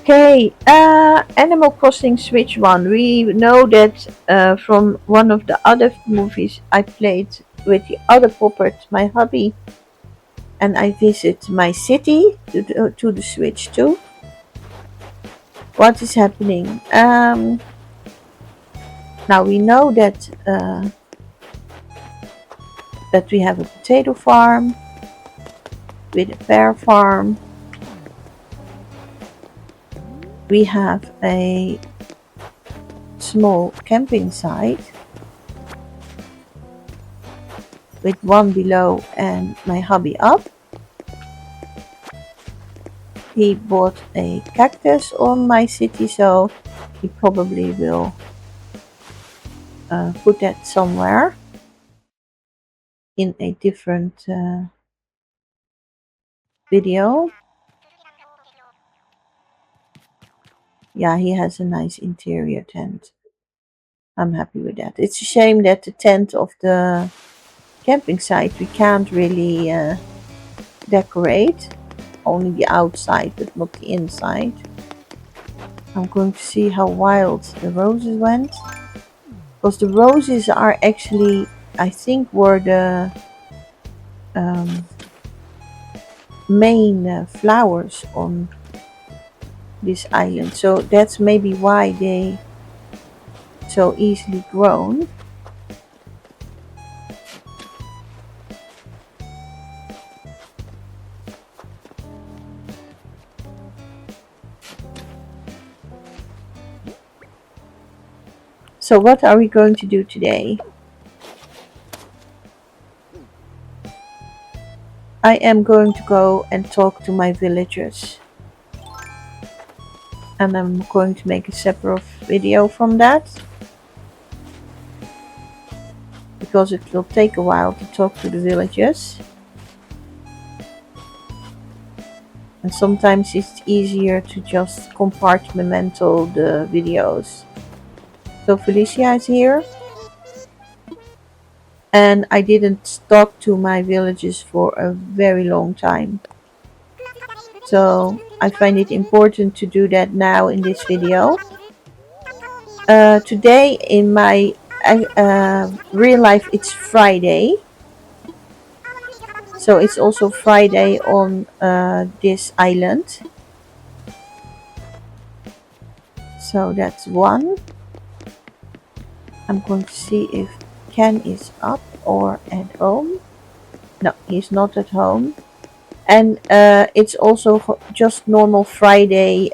Okay, Animal Crossing Switch 1. We know that from one of the other movies I played with the other puppet, my hubby, and I visit my city to the Switch too. What is happening? Now we know that we have a potato farm with a pear farm. We have a small camping site with one below and my hubby up. He bought a cactus on my city, so he probably will put that somewhere in a different video. Yeah, he has a nice interior tent. I'm happy with that. It's a shame that the tent of the camping site we can't really decorate, only the outside but not the inside. I'm going to see how wild the roses went, because the roses are actually, I think, were the main flowers on this island, so that's maybe why they so easily grown. So what are we going to do today? I am going to go and talk to my villagers, and I'm going to make a separate video from that, because it will take a while to talk to the villagers, and sometimes it's easier to just compartmental the videos. So Felicia is here, and I didn't talk to my villagers for a very long time, so I find it important to do that now in this video. Today in my real life it's Friday, so it's also Friday on this island. So that's one. I'm going to see if Ken is up or at home. No, he's not at home. And it's also just normal Friday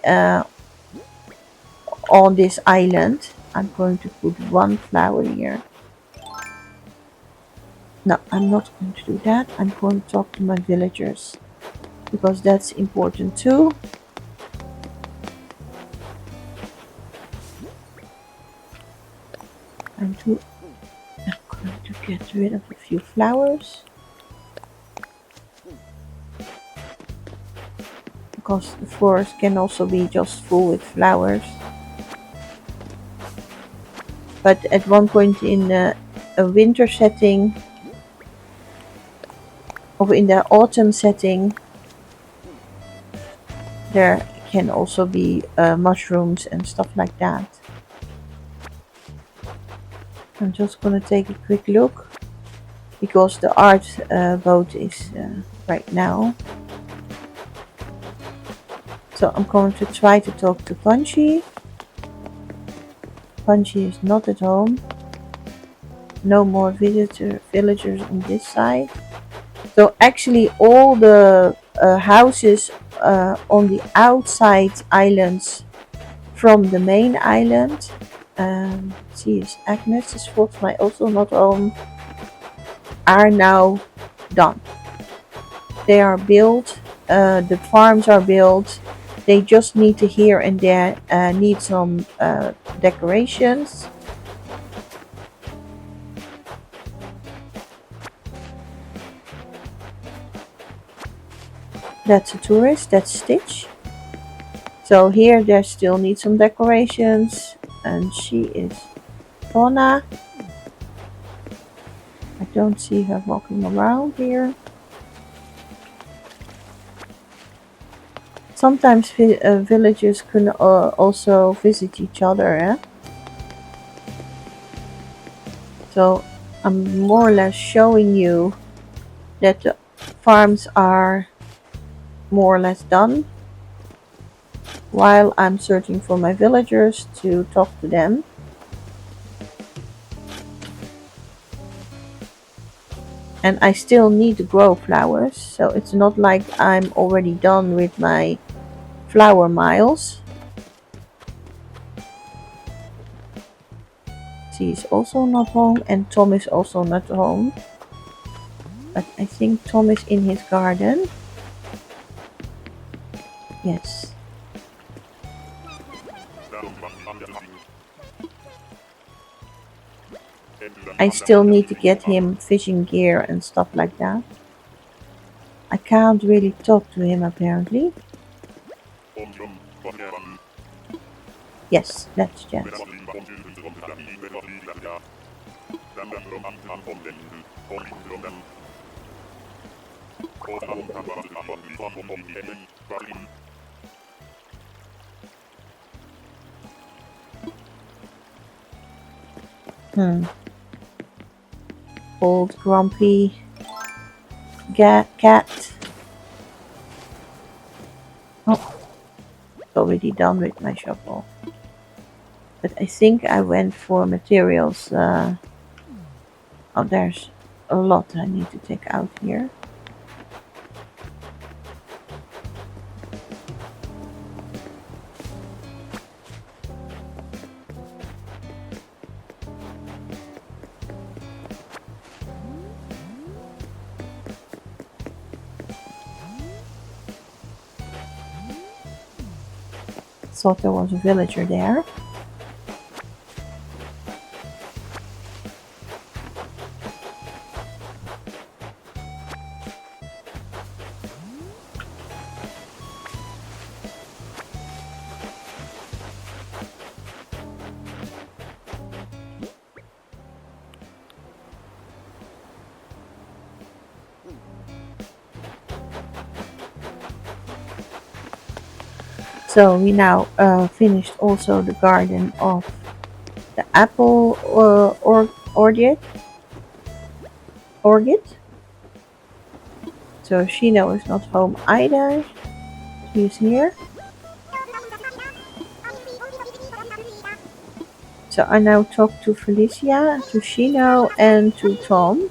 on this island. I'm going to put one flower here. No, I'm not going to do that. I'm going to talk to my villagers, because that's important too. I'm going to get rid of a few flowers, because the forest can also be just full with flowers. But at one point in a winter setting, or in the autumn setting, there can also be mushrooms and stuff like that. I'm just gonna take a quick look, because the art boat is right now. So I'm going to try to talk to Punchy. Punchy is not at home. No more villagers on this side. So actually all the houses on the outside islands from the main island, see, Agnes is my also not home, are now done. They are built, the farms are built. They just need to here and there need some decorations. That's a tourist, that's Stitch. So here there still need some decorations, and she is Fauna. I don't see her walking around here. Sometimes villagers can also visit each other, eh? So I'm more or less showing you that the farms are more or less done while I'm searching for my villagers to talk to them. And I still need to grow flowers, so it's not like I'm already done with my flower miles. She is also not home, and Tom is also not home. But I think Tom is in his garden. Yes. I still need to get him fishing gear and stuff like that. I can't really talk to him apparently. Yes, that's Jens. Old grumpy cat. Oh, already done with my shovel. But I think I went for materials. Oh, there's a lot I need to take out here. Thought there was a villager there. So we now finished also the garden of the apple orchid. So Shino is not home either. She's here. So I now talk to Felicia, to Shino, and to Tom.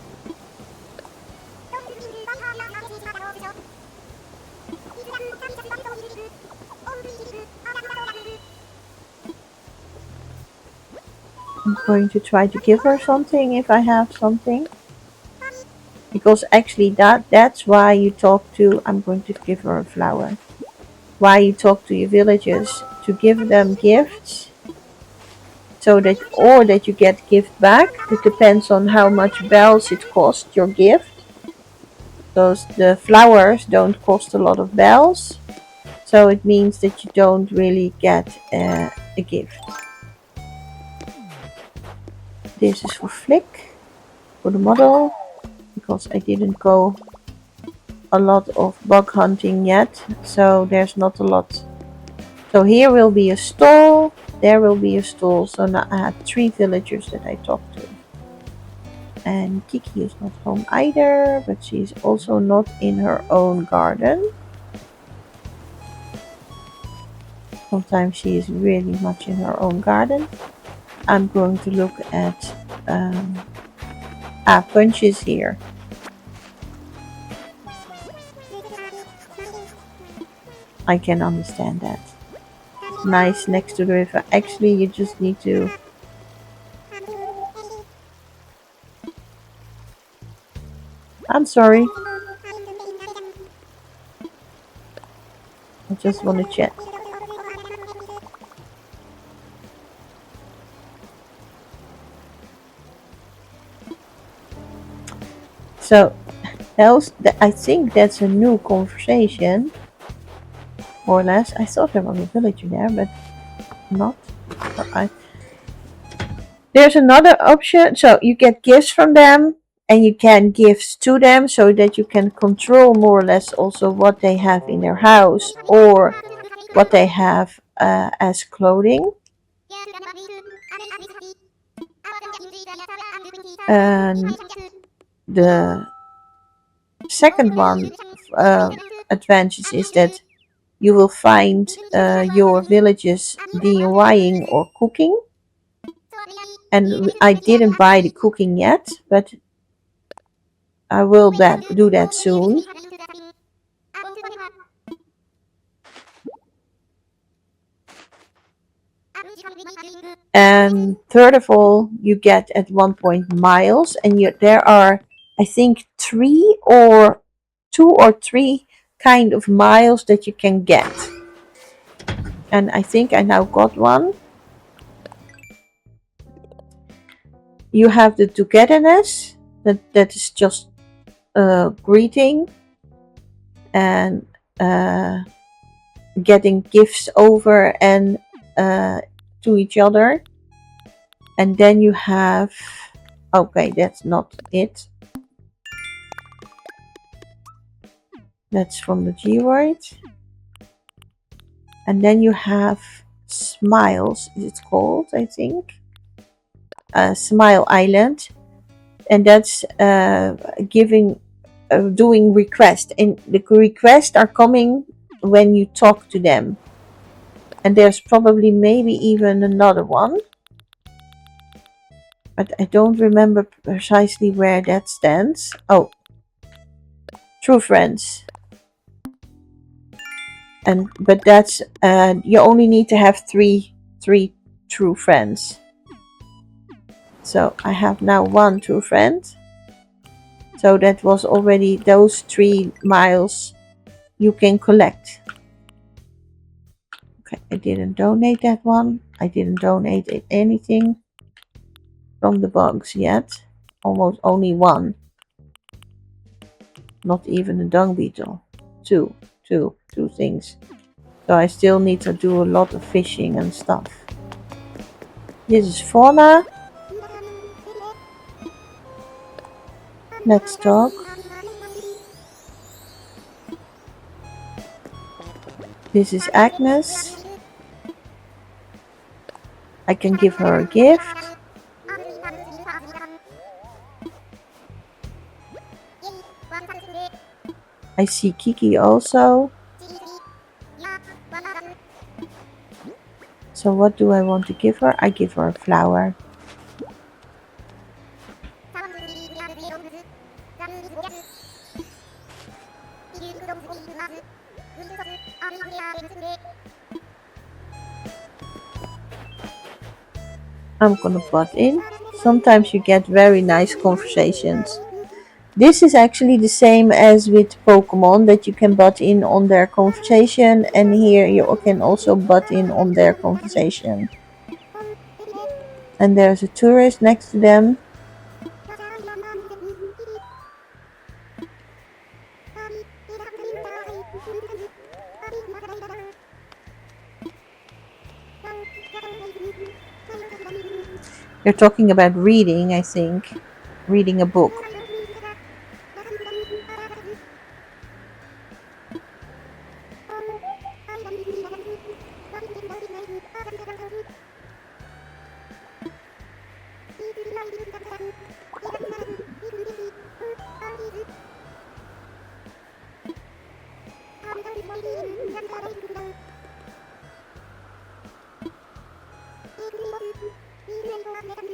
I'm going to try to give her something if I have something. Because actually that's why you talk to, I'm going to give her a flower. Why you talk to your villagers, to give them gifts. So that, or that you get gift back. It depends on how much bells it costs, your gift. Because the flowers don't cost a lot of bells. So it means that you don't really get a gift. This is for Flick, for the model. Because I didn't go a lot of bug hunting yet, so there's not a lot. So here will be a stall, there will be a stall. So now I had 3 villagers that I talked to. And Kiki is not home either, but she's also not in her own garden. Sometimes she is really much in her own garden. I'm going to look at Punch is here. I can understand that. Nice next to the river. Actually, you just need to. I'm sorry. I just want to chat. So, I think that's a new conversation. More or less. I thought there was a villager there, but not. There's another option. So you get gifts from them, and you can gifts to them so that you can control more or less also what they have in their house or what they have as clothing. And the second one advantage is that you will find your villages DIYing or cooking. And I didn't buy the cooking yet, but I will do that soon. And third of all, you get at one point miles, and there are, I think, two or three kind of miles that you can get. And I think I now got one. You have the togetherness, that is just greeting and getting gifts over and to each other. And then you have, okay, that's not it. That's from the G word. And then you have smiles, it's called, I think. Smile Island. And that's doing requests. And the requests are coming when you talk to them. And there's probably maybe even another one. But I don't remember precisely where that stands. Oh, true friends. But that's you only need to have three true friends. So I have now one true friend. So that was already those 3 miles you can collect. Okay, I didn't donate that one. I didn't donate anything from the bugs yet. Almost only one. Not even a dung beetle. Two things. So I still need to do a lot of fishing and stuff. This is fauna. Let's talk. This is Agnes. I can give her a gift. I see Kiki also. So what do I want to give her? I give her a flower. I'm gonna butt in. Sometimes you get very nice conversations. This is actually the same as with Pokemon, that you can butt in on their conversation, and here you can also butt in on their conversation. And there's a tourist next to them. They're talking about reading, I think. Reading a book.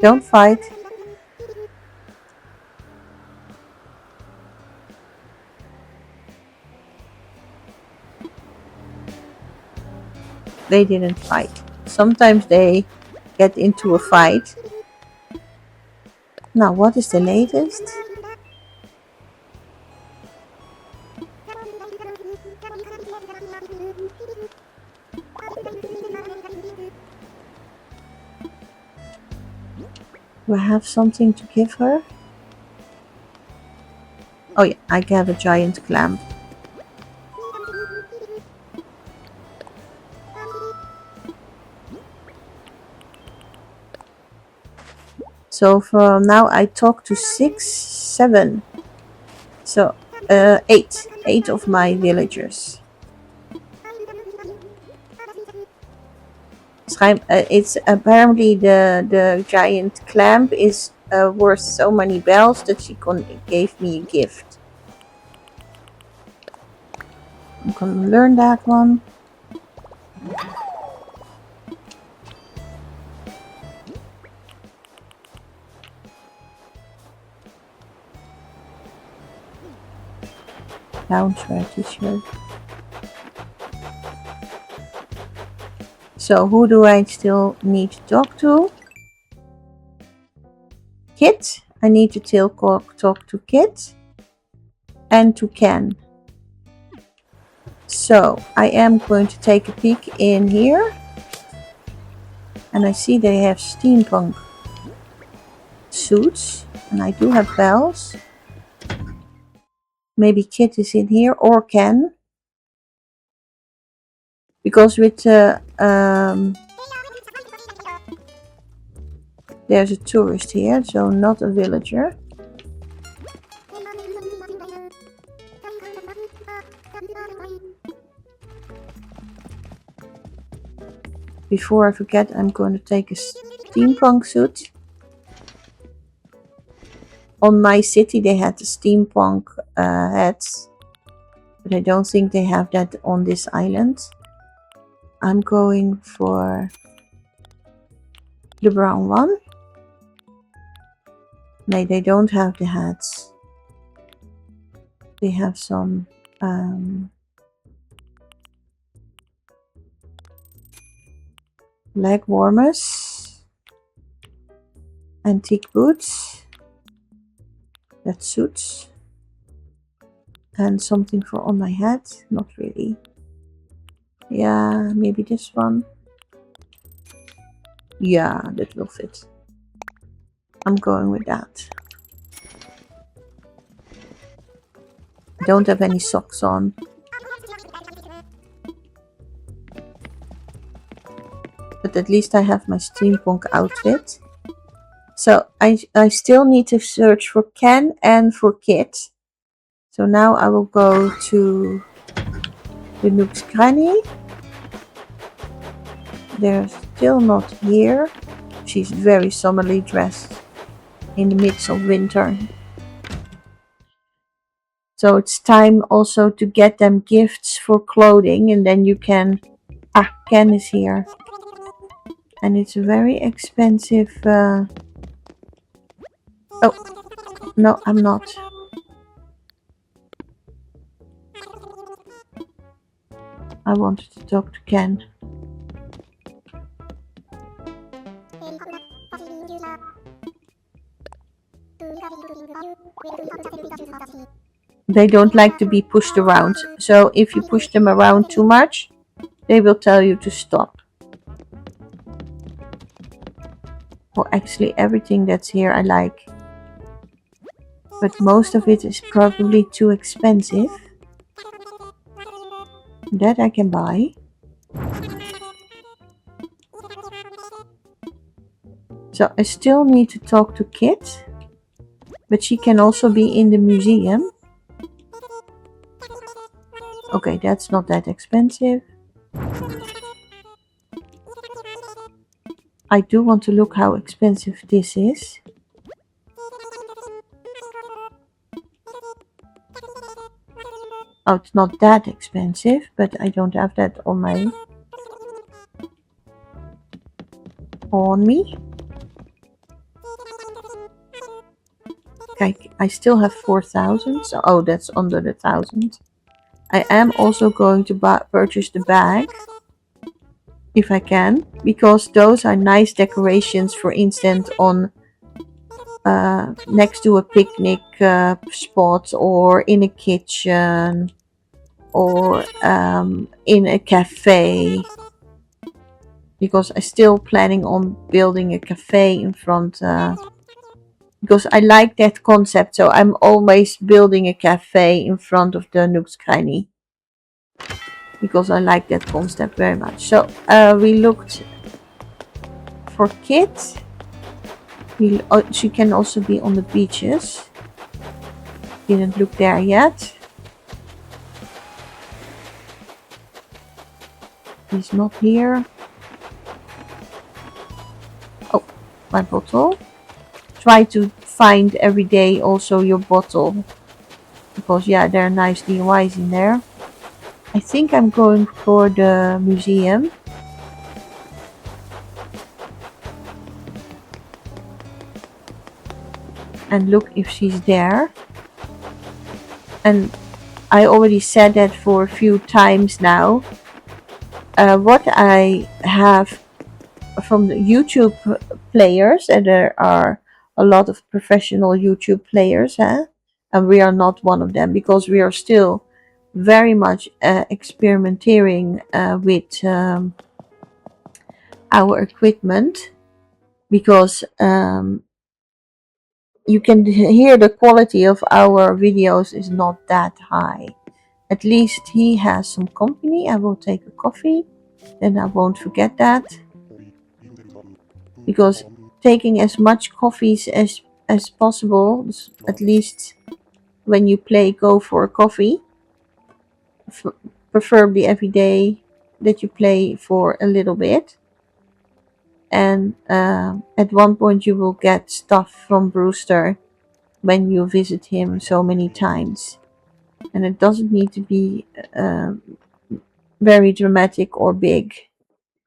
Don't fight. They didn't fight. Sometimes they get into a fight. Now, what is the latest? Do I have something to give her? Oh yeah, I have a giant clam. So for now I talk to 6 7. So 8 of my villagers. It's apparently the giant clamp is worth so many bells that she gave me a gift. I'm gonna learn that one. Loungewear t-shirt. So who do I still need to talk to? Kit. I need to talk to Kit and to Ken. So I am going to take a peek in here. And I see they have steampunk suits. And I do have bells. Maybe Kit is in here or Ken. Because with there's a tourist here, so not a villager. Before I forget, I'm going to take a steampunk suit. On my city they had the steampunk hats, but I don't think they have that on this island. I'm going for the brown one. No, they don't have the hats. They have some leg warmers, antique boots, that suits, and something for on my head. Not really. Yeah, maybe this one. Yeah, that will fit. I'm going with that. I don't have any socks on. But at least I have my steampunk outfit. So I still need to search for Ken and for Kit. So now I will go to the Nook's Cranny. They're still not here. She's very summerly dressed in the midst of winter. So it's time also to get them gifts for clothing, and then you can... Ah, Ken is here. And it's a very expensive... Oh, no, I'm not. I wanted to talk to Ken. They don't like to be pushed around, so if you push them around too much, they will tell you to stop. Well, actually everything that's here I like, but most of it is probably too expensive. That I can buy. So I still need to talk to Kit, but she can also be in the museum. Okay, that's not that expensive. I do want to look how expensive this is. Oh, it's not that expensive, but I don't have that on me. Okay, I still have 4,000. So, oh, that's under the 1,000. I am also going to purchase the bag, if I can, because those are nice decorations, for instance, on next to a picnic spot, or in a kitchen, or in a cafe, because I'm still planning on building a cafe in front, because I like that concept. So I'm always building a cafe in front of the Nook's Cranny, because I like that concept very much. So we looked for Kit. She can also be on the beaches. Didn't look there yet. He's not here. Oh, my bottle. Try to find every day also your bottle. Because yeah, there are nice DIYs in there. I think I'm going for the museum. And look if she's there. And I already said that for a few times now. What I have from the YouTube players, and there are a lot of professional YouTube players, and we are not one of them because we are still very much experimenting with our equipment, because you can hear the quality of our videos is not that high. At least he has some company. I will take a coffee, then I won't forget that, because taking as much coffees as possible, at least when you play, go for a coffee, preferably every day that you play for a little bit. And at one point you will get stuff from Brewster when you visit him so many times, and it doesn't need to be very dramatic or big,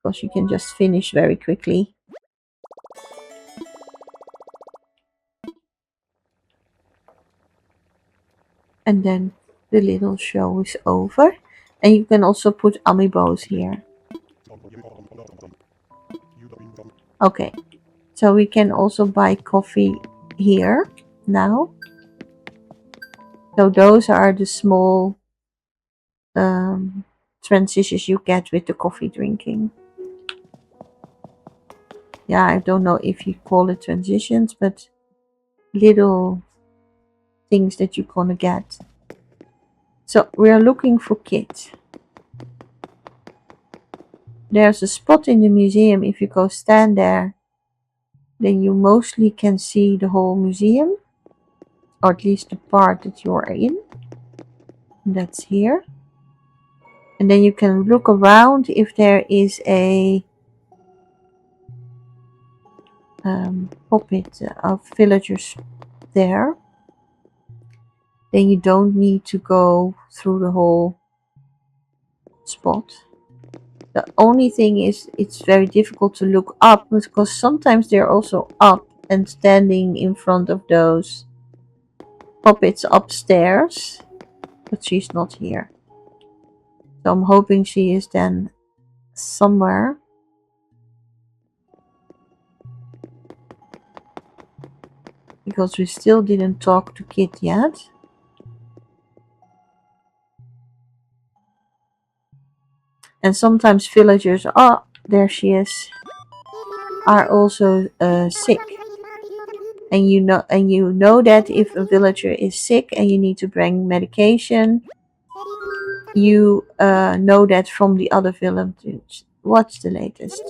because you can just finish very quickly. And then the little show is over, and you can also put amiibos here. Okay, so we can also buy coffee here now. So those are the small transitions you get with the coffee drinking. Yeah, I don't know if you call it transitions, but little things that you're gonna get. So we are looking for Kit. There's a spot in the museum. If you go stand there, then you mostly can see the whole museum, or at least the part that you are in. And that's here. And then you can look around if there is a puppet of villagers there. Then you don't need to go through the whole spot. The only thing is it's very difficult to look up, because sometimes they're also up and standing in front of those puppets upstairs, but she's not here. So I'm hoping she is then somewhere. Because we still didn't talk to Kit yet. And sometimes villagers, oh, there she is, are also sick. And you know that if a villager is sick and you need to bring medication, you know that from the other villagers. What's the latest?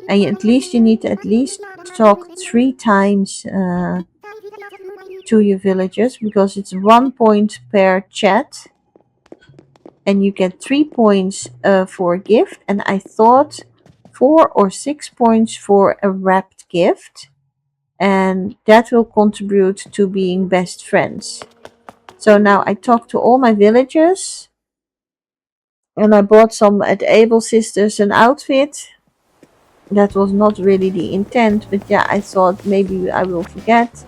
And at least you need to at least talk 3 times to your villagers, because it's 1 point per chat. And you get 3 points for a gift, and I thought 4 or 6 points for a wrapped gift, and that will contribute to being best friends. So now I talked to all my villagers, and I bought some at Able Sisters an outfit. That was not really the intent, but yeah, I thought maybe I will forget,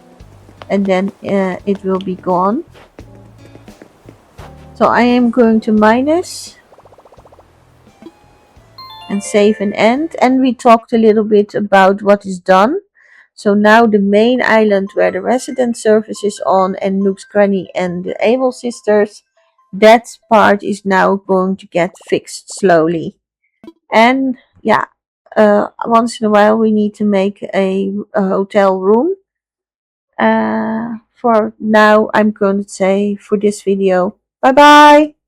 and then it will be gone. So I am going to minus and save and end, and we talked a little bit about what is done. So now the main island where the resident service is on, and Nook's Granny and the Able Sisters, that part is now going to get fixed slowly. And yeah, once in a while we need to make a hotel room. For now I'm going to say for this video, bye bye.